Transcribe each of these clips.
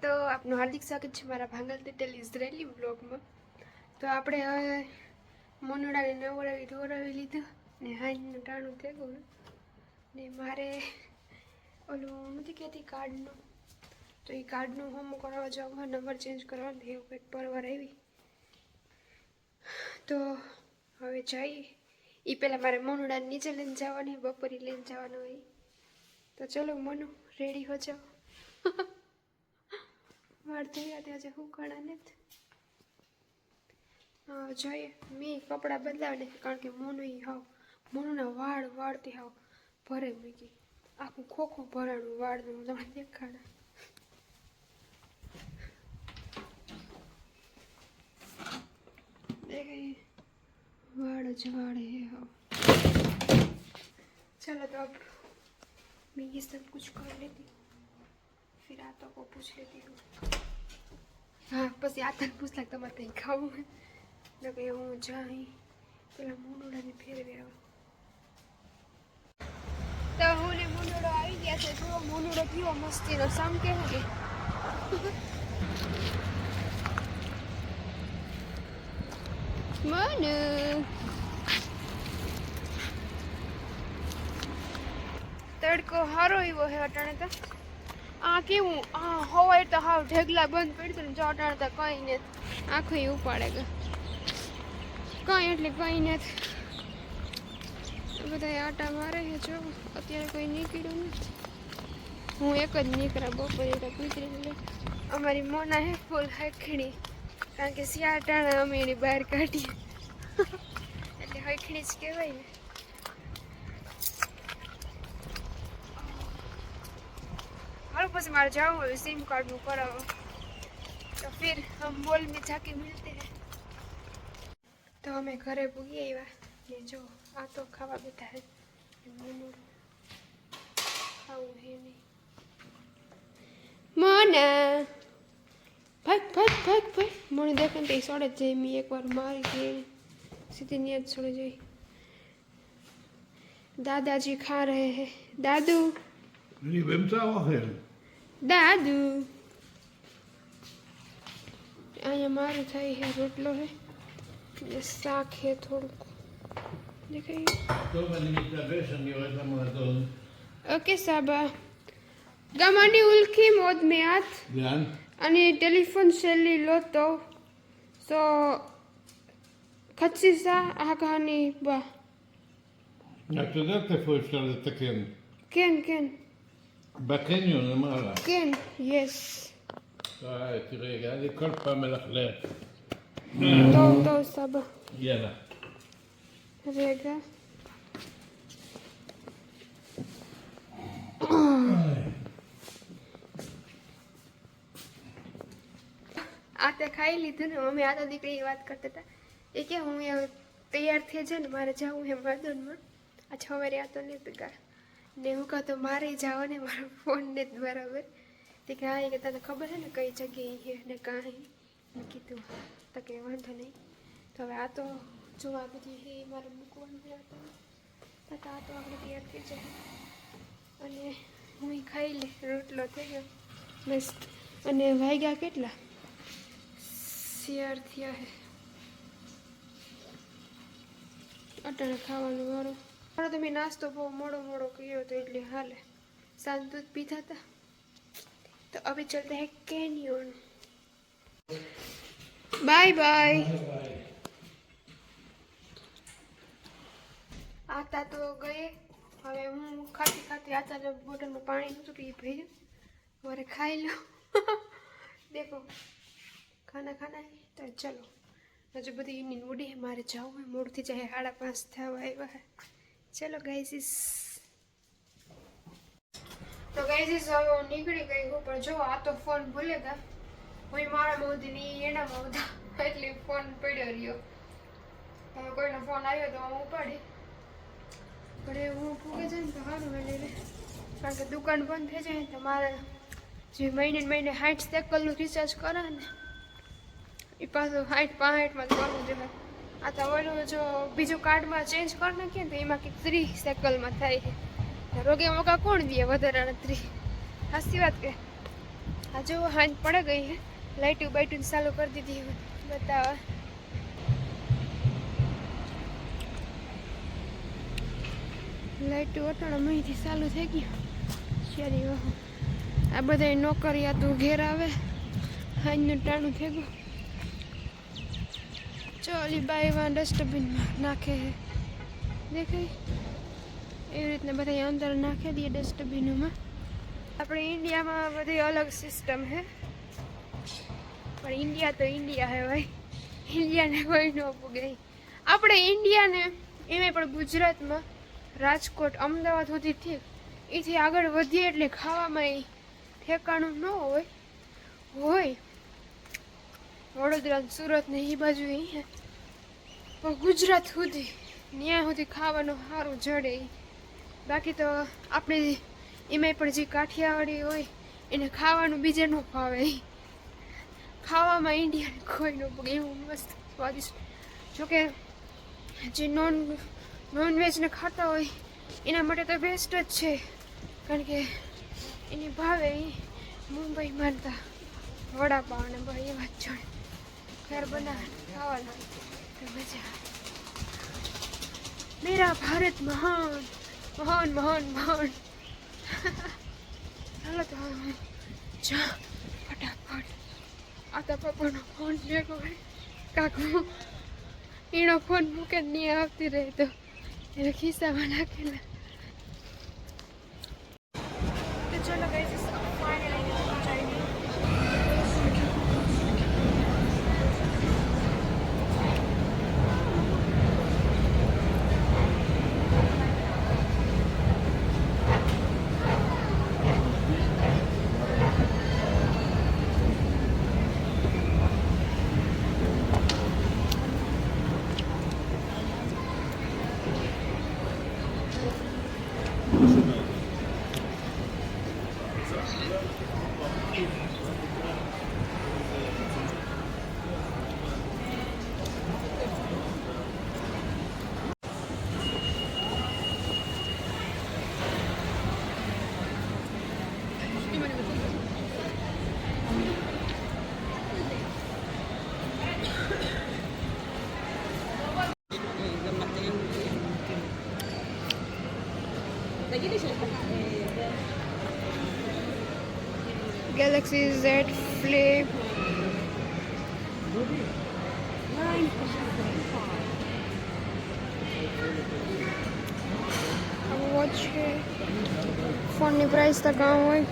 તો આપનું હાર્દિક સ્વાગત છે મારા ભાંગલ તિટેલ ઇઝરાયલી બ્લોગમાં। તો આપણે હવે મોનુડાને નવડાવી ધોરાવી લીધું ને હાઈનું ટાણું થઈ ગયું ને મારે ઓલું નથી કહેતી કાર્ડનું, તો એ કાર્ડનું હોમ કરાવવા જવા નંબર ચેન્જ કરવાનું એવું કંઈક પરવાર આવી। તો હવે જઈએ, એ પહેલાં મારે મોનુડાને નીચે લઈને જવાની, બપોરે લઈને જવાનું હોય। તો ચલો મોનુ રેડી હો જાઓ। વાળ ધોયા ત્યાં જે હુકાણા નથી। જોઈએ મેં કપડાં બદલાવે કારણ કે મોનુના વાળથી હાવ ભરે મૂકી, આખું ખોખું ભરાણું વાળનું તમને દેખાડા। देखें वाड़ जवाड़े है हो। चलो तो अब मैं ये सब कुछ कर लेती हूँ, फिर आता को पूछ लेती हूँ। हाँ बस याद तक पूछ लगता मैं कहीं खाऊँ न कहीं हूँ जाए પેલા મોનુડાને ફેરવી આવો। તો હું ને મોનુડો આવી ગયા છે। જો મોનુડો કેવો મસ્તીનો સામ કેવું કે મોનુ તડકો હારો એવો હે અટાણે તો। આ કેવું હવાય તો હાવ ઢેગલા બંધ પડી તો જો અટાણે તો કઈ નથી, આખું ઉપાડે ગયો કઈ એટલે કઈ નથી। બધા આટા મારે છે જો અત્યારે કોઈ નીકળ્યું નથી, હું એક જ નીકળ્યા બપોરે તો કૂતરી અમારી મોના હે ફૂલ હખણી, કારણ કે શિયાળાના અમે એની બહાર કાઢીએ એટલે હખણી જ કહેવાય ને। हालो बस मारे जाऊँ सिम कार्ड में कराओ तो फिर हम मॉल में जाके मिलते हैं। तो हमें घरे पूगी आया ने जो आ तो खावा बैठा है खाऊं है नहीं। मोना भाग भाग भाग भाग मोने देखन ते सोड़े जाए मी एक बार मारी के सीधी नीयत छोड़ जाए। दादाजी खा रहे हैं। दादू Je bent wel heel. दादू અહીંયા મારું થાય છે, રોટલો છે ને શાક છે થોડુંક દેખાય। Toen ben ik niet naar bed en die was allemaal doen. Okay સાબા ગમાની ઉલકી મોદ મે હાથ Ja, અને ટેલિફોન સેલી લોતો સો ખચ્ચીસા આ કહાની બા ik zou dat te voorstellen te kennen. Can Bakenjo, normaal. Can yes Ja, die regen, die kort van me geleerd. તો સાબા Ja, રેગા આ તે ખાઈ લીધું ને મમ્મી આ તો દીકરી વાત કરતા હતા એ કે હું તૈયાર થઈ જાય ને મારે જવું હે મદનમાં આ સવારે આ તો નહીં ગા ને હું કહું તો મારે જાઓ ને મારો ફોન ને બરાબર તે કે હા એ કે તને ખબર છે ને કઈ જગ્યાએ છે ને કાંઈ મેં કીધું તો કે વાંધો નહીં। તો હવે આ તો જો આ બધી છે એ મારે મૂકવાનું તો આ તો આપણે તૈયાર થઈ જાય અને હું ખાઈ લે રોટલો થઈ ગયો મસ્ત। અને વાગ્યા કેટલા શિયાર થયા હે અટાણે ખાવાનું વાળો મારો તો મેં નાસ્તો બહુ મોડો કર્યો હતો એટલે હાલે સાંજ દૂધ પીધા હતા। તો અભી ચલતે હે કેન્યોન। Bye bye. આતા તો ગયે હવે હું ખાતી આતા બોટલમાં પાણી નહોતું તો એ ભર્યું મારે ખાઈ લો દેખો खाना है तो चलो हजू बधी नींद उड़ी है मारे जाऊँ है मोड़ थी जाए 5:30 था आया है। चलो गाइस तो गाइस निकली गई हूँ पर जो आ तो फोन भूलेगा वही मारा मोदी नहीं एना मोदा એટલે ફોન પડ્યો રહ્યો હવે કોઈનો ફોન આવ્યો તો હું ઉપાડી પણ હું પૂગે જાય ને તો સારું એટલે કારણ કે દુકાન બંધ થઈ જાય તો મારે જે મહિને 60 સેકન્ડનું રિચાર્જ કરે ને એ પાછું 60-65માં કરવું જોઈએ। આ તો ઓલું જો બીજું કાર્ડમાં ચેન્જ કરી નાખીએ ને તો એમાં કંઈક 30 સેકન્ડમાં થાય છે। રોગે મોકા કોણ દે વધારાના 30 સાચી વાત કે આ જો હાંજ પડી ગઈ હે, લાઇટું બાઇટું ચાલુ કરી દીધી હવે બતાવા. લાઇટું અટાણા મહીથી ચાલુ થઈ ગયું. શેરી વાહ આ બધા નોકરિયાતું ઘેર આવે, હાંજનું ટાણું થઈ ગયું. ચોલી બાઈમાં ડસ્ટબિનમાં નાખે હે, દેખાય એવી રીતના બધા અંદર નાખી દઈએ ડસ્ટબિનમાં. આપણે ઇન્ડિયામાં બધી અલગ સિસ્ટમ હે, પણ ઇન્ડિયા તો ઇન્ડિયા હે ભાઈ, ઇન્ડિયાને કોઈ ન પૂગે. આપણે ઇન્ડિયાને એમાં પણ ગુજરાતમાં રાજકોટ અમદાવાદ સુધી ઠીક, એથી આગળ વધીએ એટલે ખાવામાં એ ઠેકાણું ન હોય. વડોદરા સુરત ને એ બાજુ એ પણ ગુજરાત સુધી ત્યાં સુધી ખાવાનું સારું જડે. બાકી તો આપણે એમાંય પણ જે કાઠિયાવાડી હોય એને ખાવાનું બીજે ન ભાવે. ખાવામાં ઇન્ડિયાને કોઈ ન પૂગે એવું મસ્ત સ્વાદિષ્ટ. જોકે જે નોનવેજને ખાતા હોય એના માટે તો બેસ્ટ જ છે, કારણ કે એની ભાવે એ મુંબઈ માનતા વડાપાવ ને ભાઈ એવા જ જોડે ઘર બનાવે ખાવાના તો મજા આવે. મેરા ભારત મહાન મહાન મહાન મહાન. ચાલો તો જા ફટાફટ. આ તો પપ્પાનો ફોન ભેગો હોય, કાકુ એનો ફોન મૂકે નહીં આવતી રહે તો એને ખિસ્સામાં નાખેલા. તો ચલો ગાઈસ ફાઇનલી પહોંચાઈ ગઈ. Galaxy Z Flip 9. વોચ છે, ફોનની પ્રાઇસ તો કાં હોય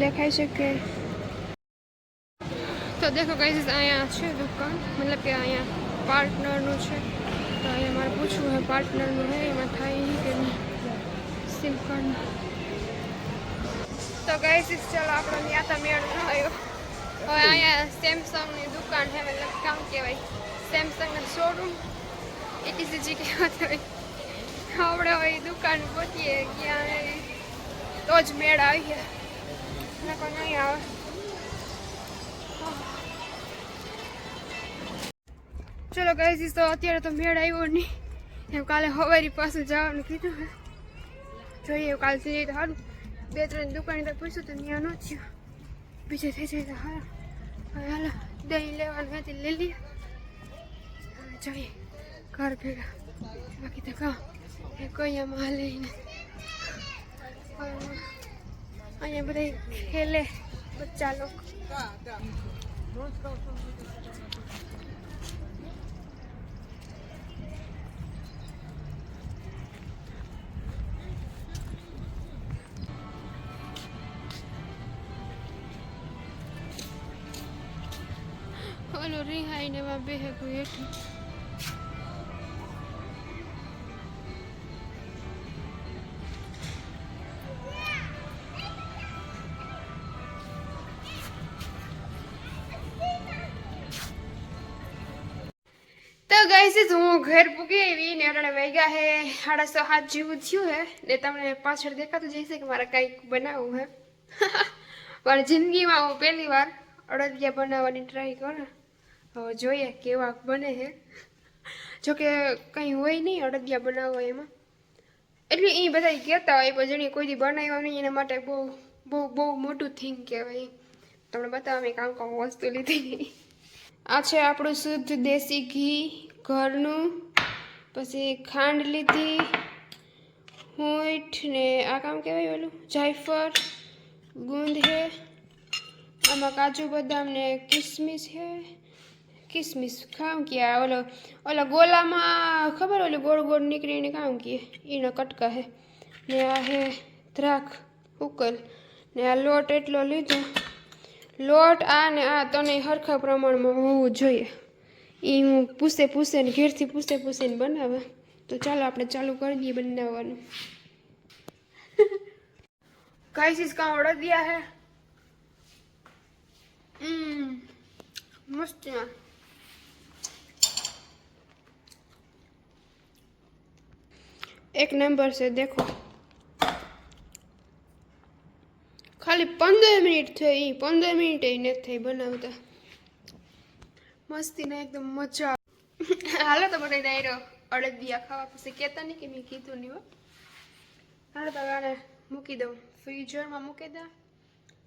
દેખાઈ શકે. તો દેખો ગાઈસ અહીંયા છે દુકાન, મતલબ કે અહીંયા પાર્ટનરનું છે. તો અહીંયા મારે પૂછવું હે પાર્ટનરનું હે એમાં થાય કે નહીં સિમ કાર્ડ. તો ગાઈસ ચાલો આપણો ત્યાં તો મેળ ન આવ્યો. હવે અહીંયા સેમસંગની દુકાન છે, મતલબ કામ કહેવાય સેમસંગના શોરૂમ એટીસીજી કહેવાતું હોય. આપણે હવે દુકાન પહોંચીએ ક્યાં તો જ મેળ આવીએ, નકર નહીં આવે. ચલો ગાઈસ તો અત્યારે તો મેળ આવ્યો નહીં, એમ કાલે સવારે પાછું જવાનું કીધું હે. જોઈએ કાલે થઈ જાય તો સારું. 2-3 દુકાને તો પૂછ્યું તો ત્યાં ન થયું, બીજે થઈ જાય તો સારું. હવે હાલો દહીં લેવાનું હતી લઈ લઈએ, જોઈએ ઘર ભેગા. બાકી તો કાં એ કોઈ આમાં હાલે નહીં. અહીંયા બધા ખેલે બચ્ચા લોકો. ઓલો રિહાઈને એમાં બેહે કોઈ હેઠું. તો ગાઈસ હું ઘર પૂગી આવી ને અટાણે વાગ્યા હે 6:30 જેવું થયું હે ને તમને પાછળ દેખાતું જશે કે મારે કંઈક બનાવવું હે. પણ જિંદગીમાં હું પહેલી વાર અડદિયા બનાવવાની ટ્રાય કરું. હવે જોઈએ કેવા બને છે. જોકે કંઈ હોય નહીં અડદિયા બનાવવા એમાં, એટલે એ બધા કહેતા હોય પણ જેને કોઈ દી બનાવ્યા નહીં એના માટે બહુ બહુ મોટું થિંગ કહેવાય. તમને બતાવવા મેં કામ વસ્તુ લીધી. આ છે આપણું શુદ્ધ દેશી ઘી ઘરનું. પછી ખાંડ લીધી, હોઈઠ ને આ કામ કહેવાય ઓલું જાયફળ, ગુંદ હે, આમાં કાજુ બદામ ને કિસમિસ હે. કિસમિસ કામ કિયા ઓલો ગોલામાં ખબર ઓલી ગોળ ગોળ નીકળીને કામ કીએ એના કટકા હે ને આ હે દ્રાક્ષ ઉકલ ને આ લોટ એટલો લીધો. લોટ આ ને આ તને હરખા પ્રમાણમાં હોવું જોઈએ. એ હું પૂસે ને ઘેરથી પૂસે બનાવે. તો ચાલો આપણે ચાલુ કરી દઈએ બનાવવાનું. કઈ ચીજ કાં ઓર્ડર દિયા હે મસ્ત. एक नंबर से देखो. खाली 15 मिनिट થઈ 15 મિનિટ એ નથી થઈ બનાવતા. મસ્તી ને એકદમ મજા. હાલો તો બધા ડાયરો અડદિયા ખાવા પછી કહેતા નહીં કે મેં કીધું નહીં હો. હાલો તો ગાને મૂકી દઉં ફ્રીઝરમાં મૂકી દઉં.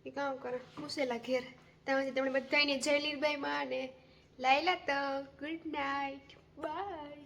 એ કામ કરે પૂછેલા ઘેર ત્યાંથી તમને બધાને જય લીરબાઈ માં ને લાયલા તો ગુડ નાઇટ બાય.